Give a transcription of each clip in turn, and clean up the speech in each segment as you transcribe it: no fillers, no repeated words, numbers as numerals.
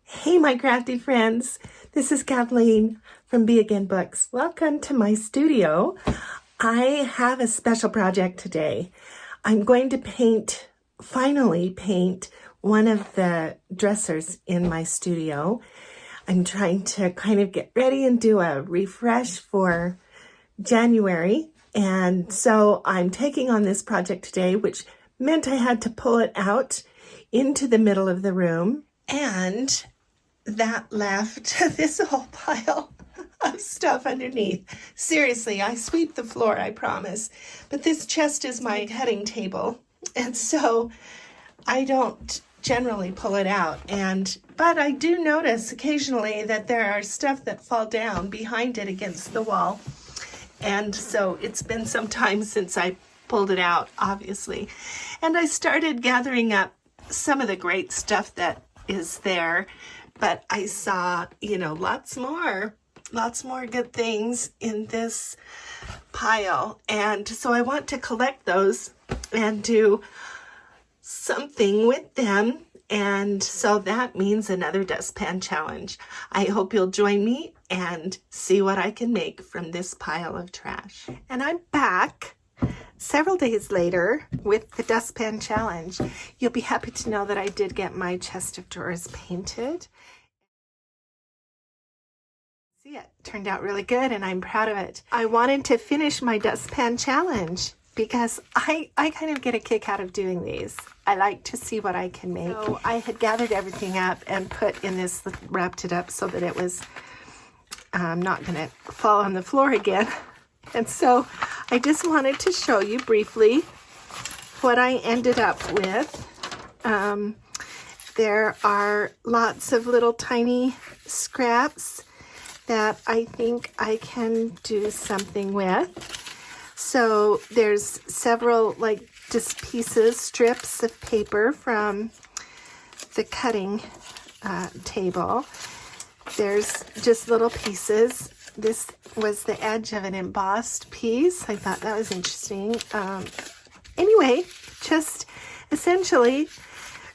Hey, my crafty friends. This is Kathleen from Be Again Books. Welcome to my studio. I have a special project today. I'm going to finally paint one of the dressers in my studio. I'm trying to kind of get ready and do a refresh for January. And so I'm taking on this project today, which meant I had to pull it out into the middle of the room. And that left this whole pile of stuff underneath. Seriously, I sweep the floor, I promise. But this chest is my cutting table, and so I don't generally pull it out. But I do notice occasionally that there are stuff that fall down behind it against the wall. And so it's been some time since I pulled it out, obviously. And I started gathering up some of the great stuff that is there. But I saw, lots more good things in this pile. And so I want to collect those and do something with them. And so that means another dustpan challenge. I hope you'll join me and see what I can make from this pile of trash. And I'm back several days later with the dustpan challenge. You'll be happy to know that I did get my chest of drawers painted. See, it turned out really good and I'm proud of it. I wanted to finish my dustpan challenge because I kind of get a kick out of doing these. I like to see what I can make. So I had gathered everything up and put in this, wrapped it up so that it was not going to fall on the floor again. And so I just wanted to show you briefly what I ended up with. There are lots of little tiny scraps that I think I can do something with. So there's several just strips of paper from the cutting table. There's just little pieces. This was the edge of an embossed piece. I thought that was interesting. Anyway, just essentially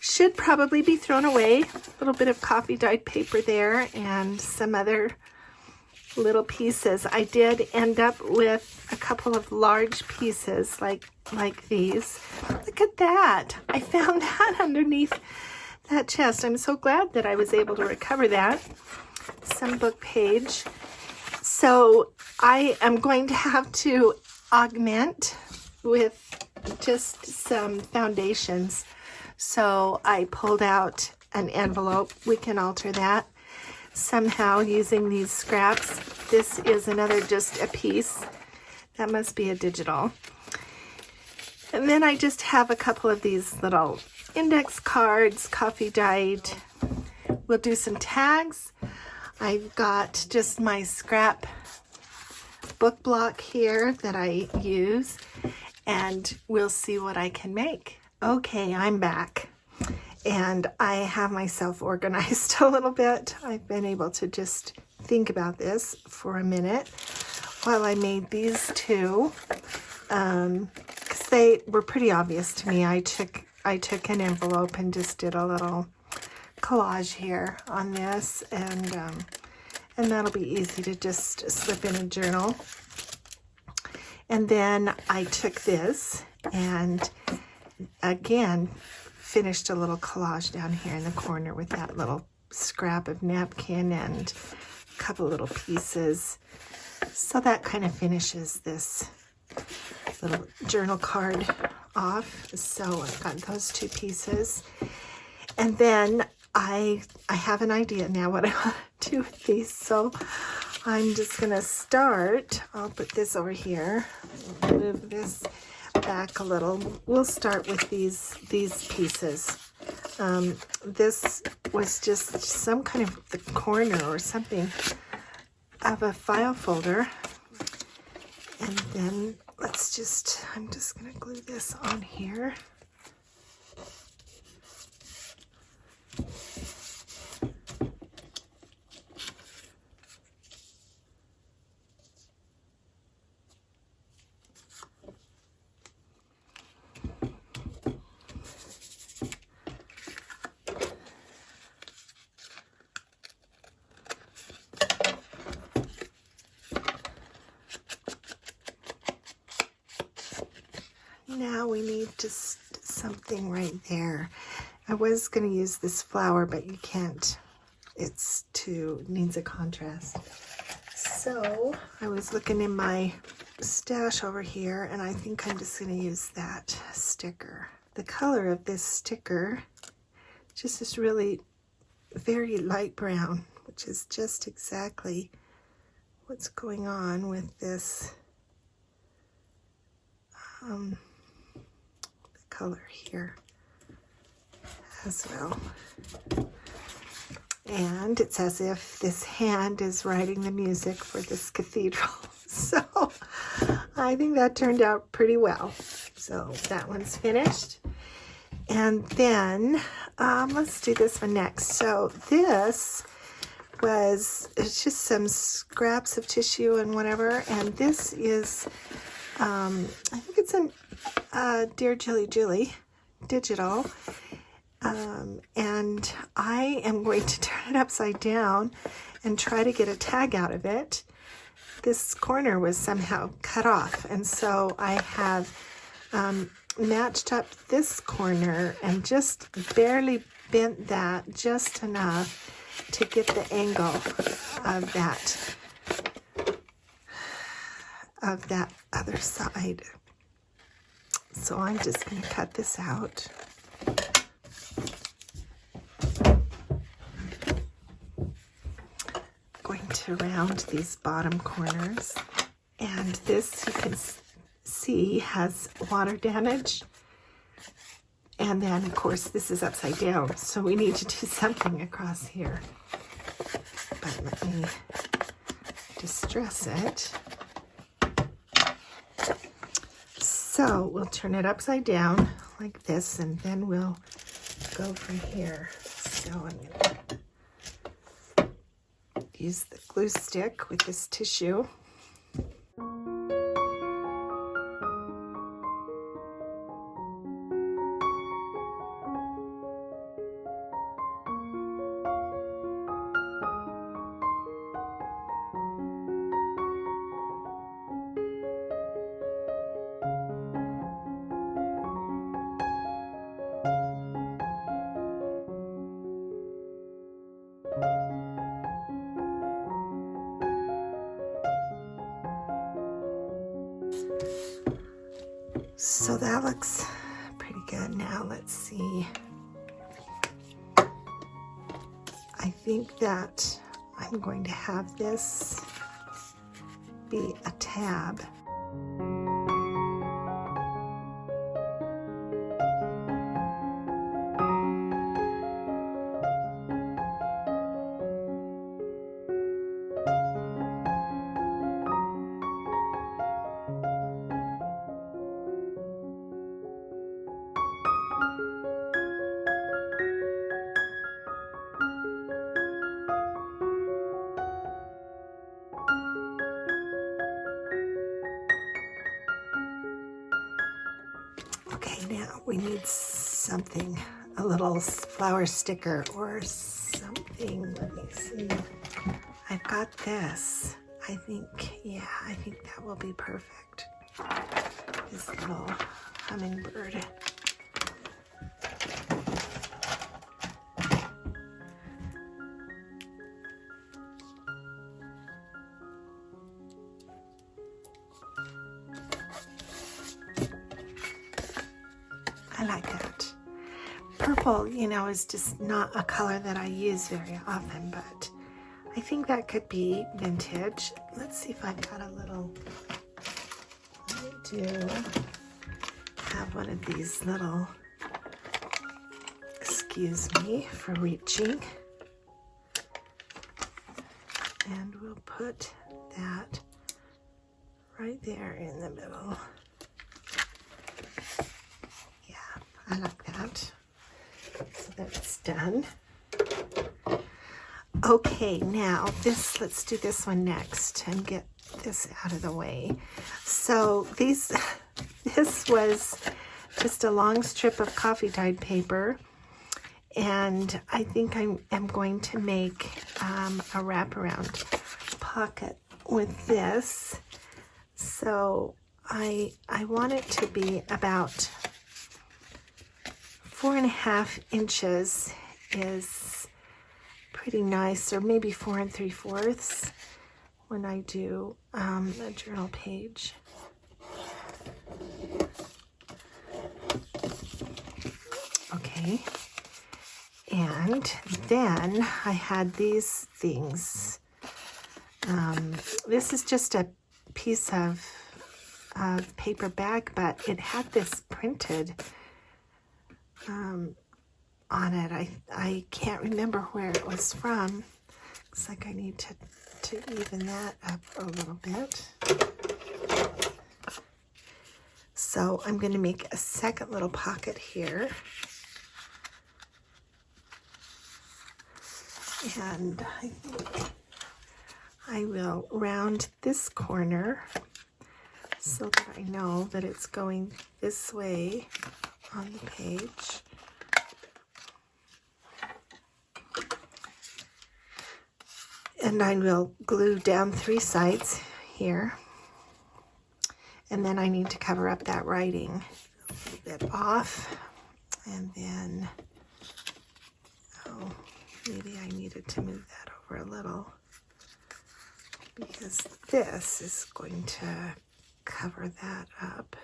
should probably be thrown away. A little bit of coffee dyed paper there and some other little pieces. I did end up with a couple of large pieces like these. Look at that. I found that underneath that chest. I'm so glad that I was able to recover that. Some book page. So I am going to have to augment with just some foundations. So I pulled out an envelope. We can alter that somehow using these scraps. This is another just a piece. That must be a digital. And then I just have a couple of these little index cards, coffee dyed. We'll do some tags. I've got just my scrap book block here that I use, and we'll see what I can make. Okay, I'm back. And I have myself organized a little bit. I've been able to just think about this for a minute while I made these two. Because they were pretty obvious to me. I took an envelope and just did a little collage here on this, and that'll be easy to just slip in a journal. And then I took this and again finished a little collage down here in the corner with that little scrap of napkin and a couple little pieces. So that kind of finishes this little journal card off. So I've got those two pieces. And then I have an idea now what I want to do with these. So I'm just going to start. I'll put this over here. Move this back a little. We'll start with these pieces. This was just some kind of the corner or something of a file folder. And then I'm just going to glue this on here. now we need just something right there. I was going to use this flower, but you can't. It's needs a contrast. So I was looking in my stash over here, and I think I'm just going to use that sticker. The color of this sticker just is really very light brown, which is just exactly what's going on with this the color here as well. And it's as if this hand is writing the music for this cathedral. So I think that turned out pretty well. So that one's finished. And then let's do this one next. So this it's just some scraps of tissue and whatever. And this is, I think it's a Dear Julie digital. And I am going to turn it upside down and try to get a tag out of it. This corner was somehow cut off, and so I have matched up this corner and just barely bent that just enough to get the angle of that other side. So I'm just going to cut this out. Going to round these bottom corners, and this you can see has water damage, and then of course this is upside down, so we need to do something across here. But let me distress it. So we'll turn it upside down like this, and then we'll go from here. So I'm going to use the glue stick with this tissue. So that looks pretty good. Now let's see. I think that I'm going to have this be a tab. Okay, now we need something, a little flower sticker or something. Let me see. I've got this. I think that will be perfect. This little hummingbird. I like that. Purple, is just not a color that I use very often, but I think that could be vintage. Let's see if I've got a little, I do have one of these little, excuse me for reaching, and we'll put that right there in the middle. I like that. So that's done. Okay, now let's do this one next and get this out of the way. So this was just a long strip of coffee dyed paper, and I think I am going to make a wraparound pocket with this. So I want it to be about 4.5 inches is pretty nice, or maybe 4 3/4 when I do a journal page. Okay, and then I had these things. This is just a piece of paper bag, but it had this printed on it. I can't remember where it was from. Looks like I need to even that up a little bit. So I'm going to make a second little pocket here. And I think I will round this corner so that I know that it's going this way on the page. And I will glue down 3 sides here. And then I need to cover up that writing a bit off. And then, oh, maybe I needed to move that over a little, because this is going to cover that up.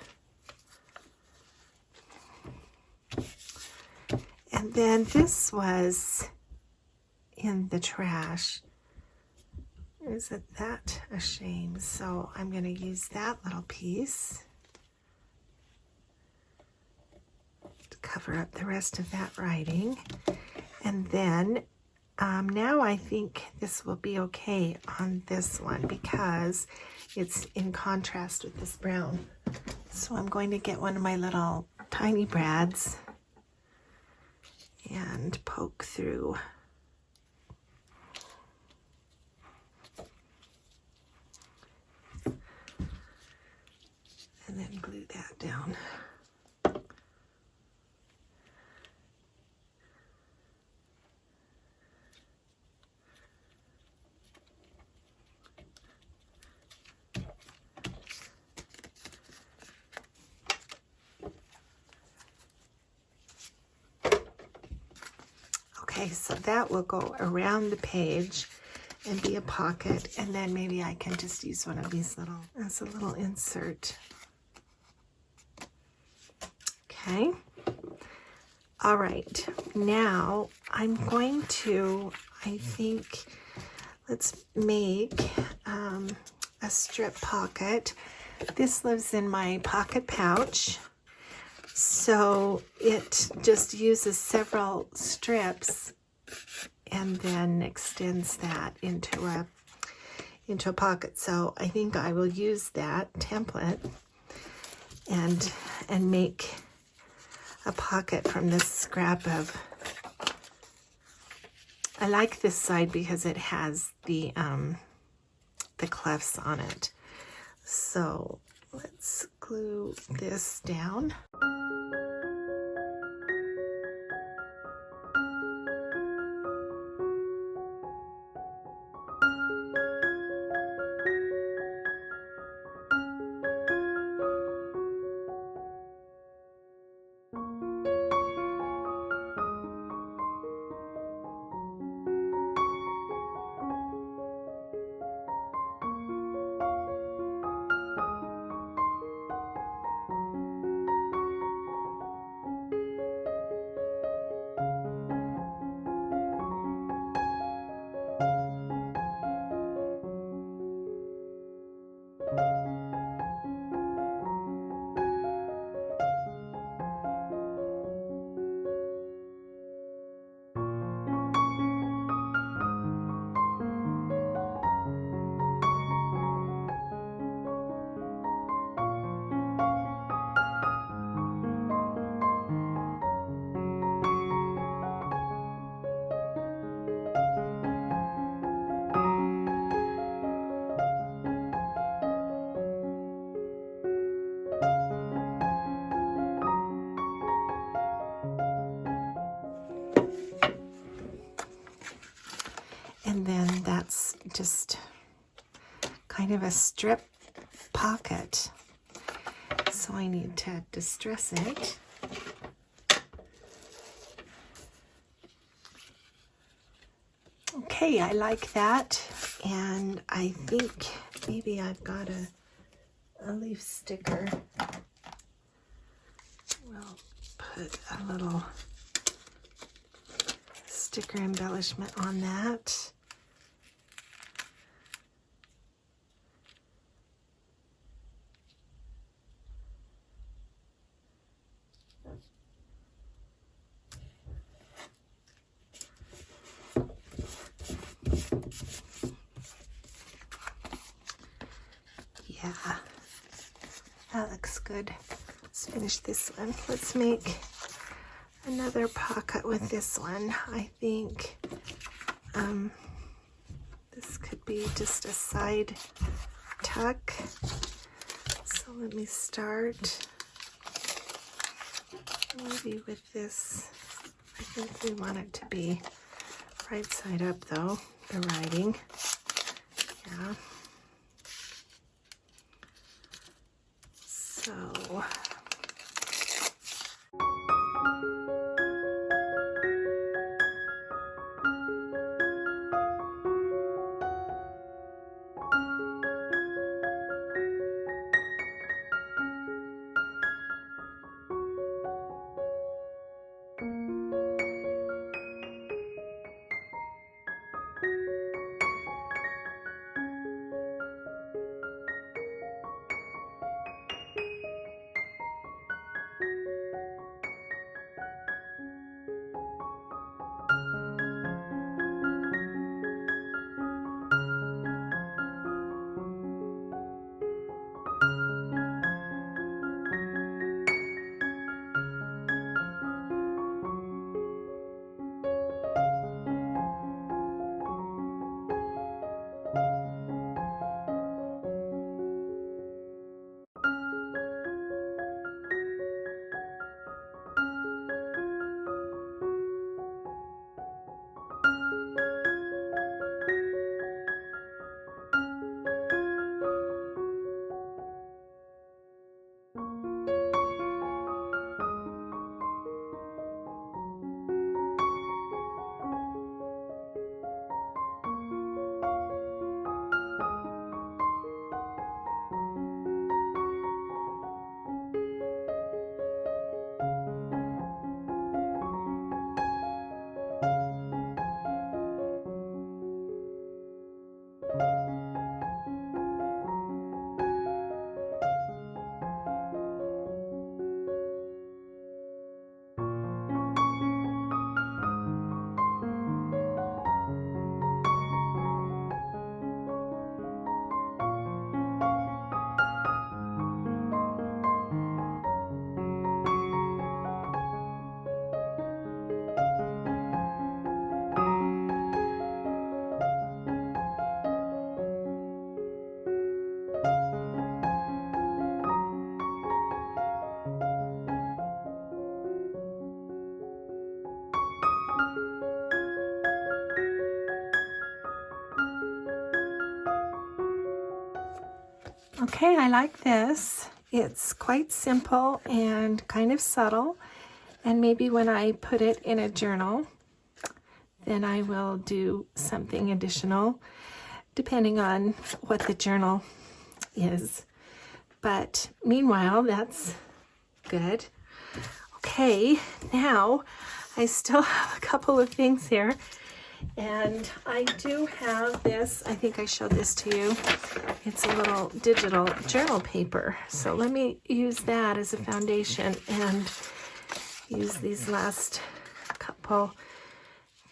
And then this was in the trash. Isn't that a shame? So I'm going to use that little piece to cover up the rest of that writing. And then now I think this will be okay on this one because it's in contrast with this brown. So I'm going to get one of my little tiny brads and poke through. And then glue that down. Okay, so that will go around the page and be a pocket, and then maybe I can just use one of these little, as a little insert. Okay. All right, now I'm going to, I think, let's make a strip pocket. This lives in my pocket pouch. So it just uses several strips and then extends that into a pocket. So I think I will use that template and make a pocket from this scrap of, I like this side because it has the clefts on it. So let's glue this down. And then that's just kind of a strip pocket. So I need to distress it. Okay, I like that. And I think maybe I've got a leaf sticker. We'll put a little sticker embellishment on that. Yeah, that looks good. Let's finish this one. Let's make another pocket with this one. I think this could be just a side tuck. So let me start maybe with this. I think we want it to be right side up though, the writing. Yeah. So okay, I like this. It's quite simple and kind of subtle. And maybe when I put it in a journal, then I will do something additional, depending on what the journal is. But meanwhile, that's good. Okay, now I still have a couple of things here. And I do have this, I think I showed this to you. It's a little digital journal paper. So let me use that as a foundation and use these last couple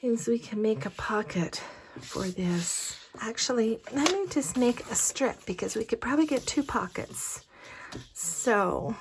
things. We can make a pocket for this. Actually, let me just make a strip because we could probably get 2 pockets. So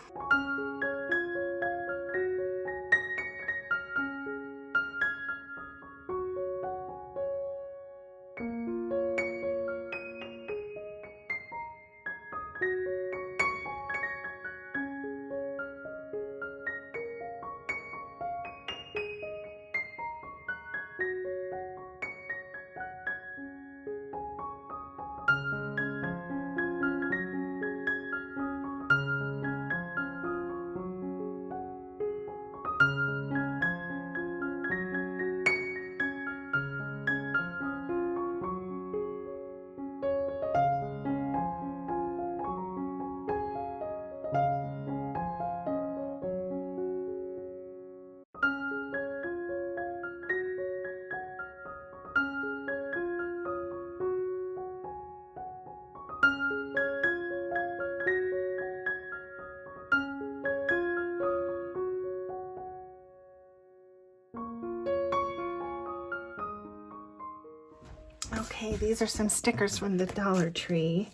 Okay, these are some stickers from the Dollar Tree,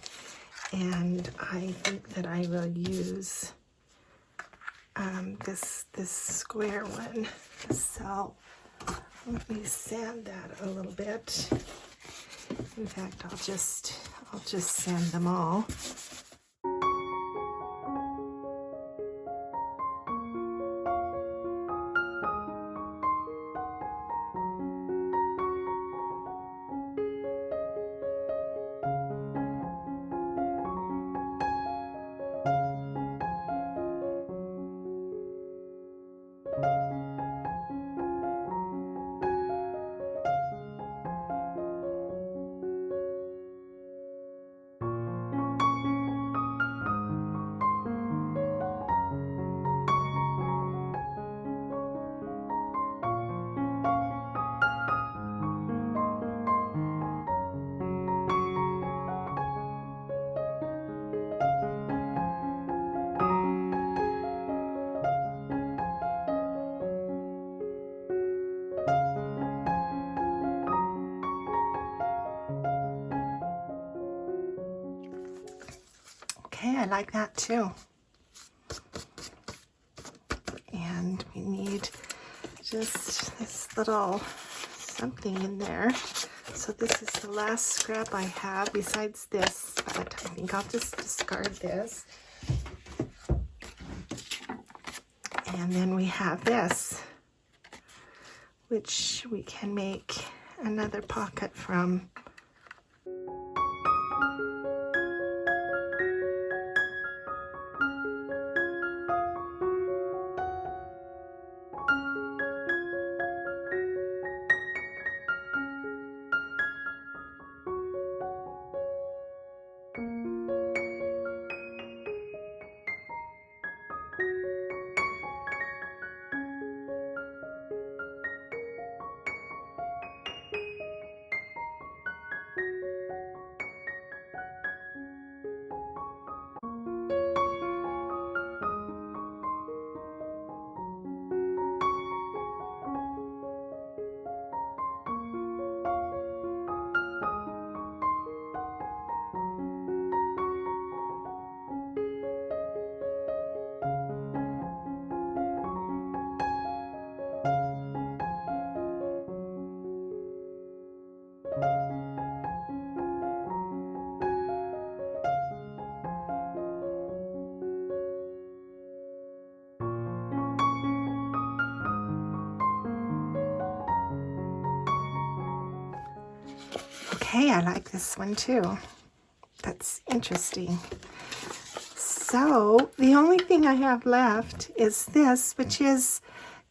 and I think that I will use this square one. So let me sand that a little bit. In fact, I'll just sand them all. Okay, I like that too. And we need just this little something in there. So this is the last scrap I have besides this, but I think I'll just discard this. And then we have this, which we can make another pocket from. Okay, I like this one too. That's interesting. So the only thing I have left is this, which is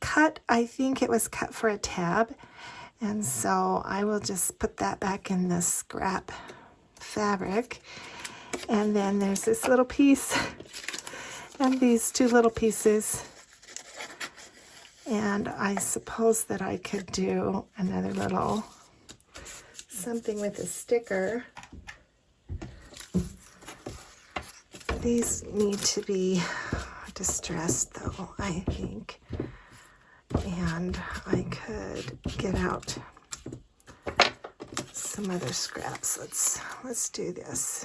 cut. I think it was cut for a tab. And so I will just put that back in the scrap fabric. And then there's this little piece and these two little pieces. And I suppose that I could do another little something with a sticker. These need to be distressed though, I think. And I could get out some other scraps. Let's do this.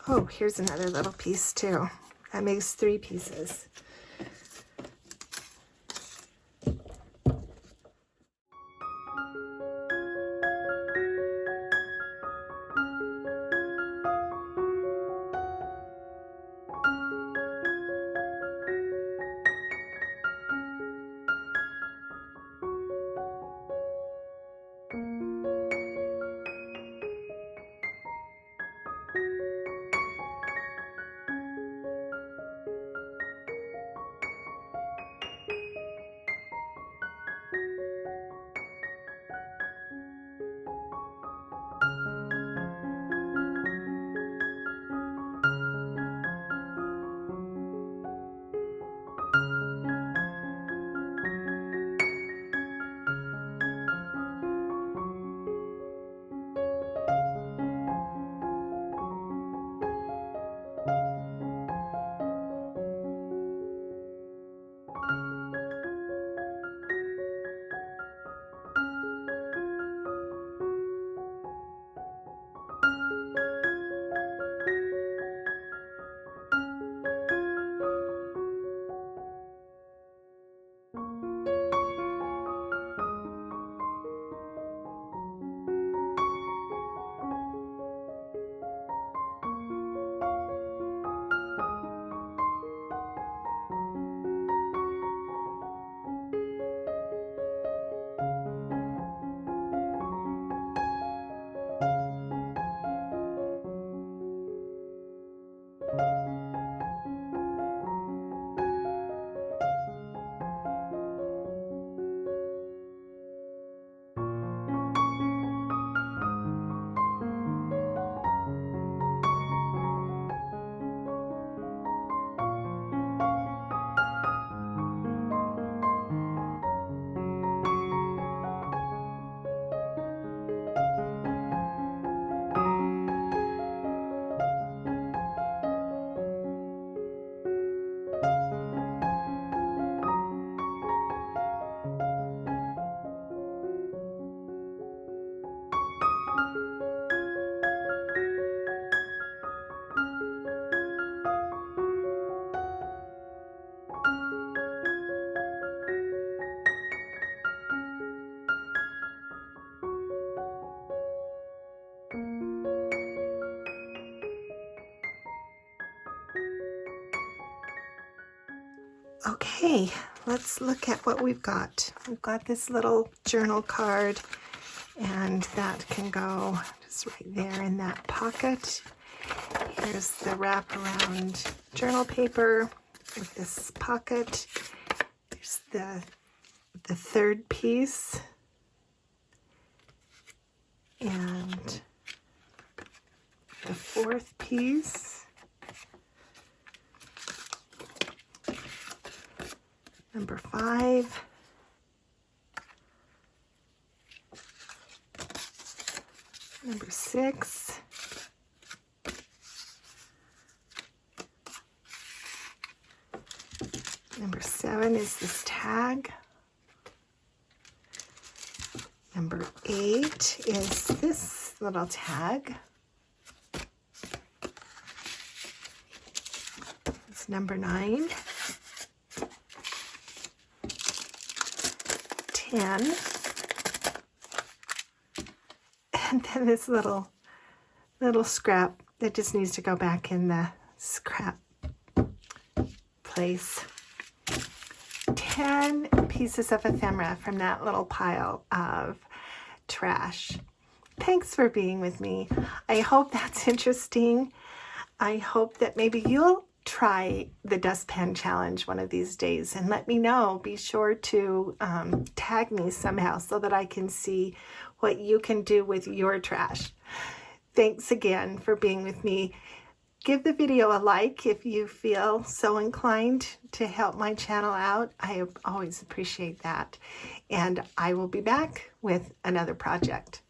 Oh, here's another little piece too. That makes 3 pieces. Okay, let's look at what we've got. We've got this little journal card, and that can go just right there in that pocket. Here's the wraparound journal paper with this pocket. Here's the third piece, and the fourth piece, number 5, number 6, number 7 is this tag. Number 8 is this little tag. It's number 9. 10. And then this little scrap that just needs to go back in the scrap place. 10 pieces of ephemera from that little pile of trash. Thanks for being with me. I hope that's interesting. I hope that maybe you'll try the dustpan challenge one of these days and let me know. Be sure to tag me somehow so that I can see what you can do with your trash. Thanks again for being with me. Give the video a like if you feel so inclined to help my channel out. I always appreciate that. And I will be back with another project.